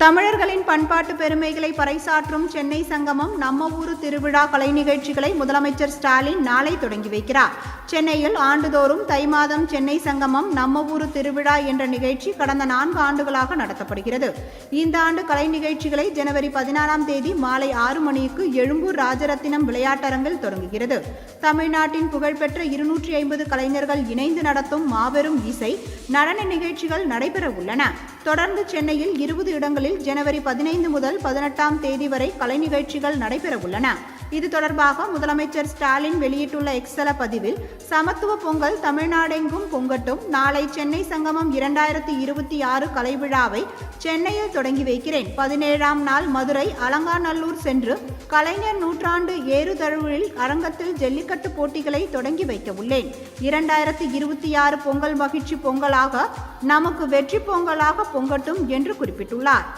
தமிழர்களின் பண்பாட்டு பெருமைகளை பறைசாற்றும் சென்னை சங்கமம் நம்ம ஊரு திருவிழா கலை நிகழ்ச்சிகளை முதலமைச்சர் ஸ்டாலின் நாளை தொடங்கி வைக்கிறார். சென்னையில் ஆண்டுதோறும் தை மாதம் சென்னை சங்கமம் நம்ம ஊரு திருவிழா என்ற நிகழ்ச்சி கடந்த 4 ஆண்டுகளாக நடத்தப்படுகிறது. இந்த ஆண்டு கலை நிகழ்ச்சிகளை ஜனவரி 14ஆம் தேதி மாலை 6 மணிக்கு எழும்பூர் ராஜரத்தினம் விளையாட்டரங்கில் தொடங்குகிறது. தமிழ்நாட்டின் புகழ்பெற்ற 250 கலைஞர்கள் இணைந்து நடத்தும் மாபெரும் இசை நடன நிகழ்ச்சிகள் நடைபெற உள்ளன. தொடர்ந்து சென்னையில் 20 இடங்களில் ஜனவரி 15 முதல் 18ஆம் தேதி வரை கலை நிகழ்ச்சிகள் நடைபெற உள்ளன. இது தொடர்பாக முதலமைச்சர் ஸ்டாலின் வெளியிட்டுள்ள எக்ஸல பதிவில், சமத்துவ பொங்கல் தமிழ்நாடெங்கும் பொங்கட்டும். நாளை சென்னை சங்கமம் 2026 கலை விழாவை சென்னையில் தொடங்கி வைக்கிறேன். 17ஆம் நாள் மதுரை அலங்காநல்லூர் சென்று கலைஞர் நூற்றாண்டு ஏறுதழுவில் அரங்கத்தில் ஜல்லிக்கட்டு போட்டிகளை தொடங்கி வைக்க உள்ளேன். 2026 பொங்கல் மகிழ்ச்சி பொங்கலாக, நமக்கு வெற்றி பொங்கலாக பொங்கட்டும் என்று குறிப்பிட்டுள்ளார்.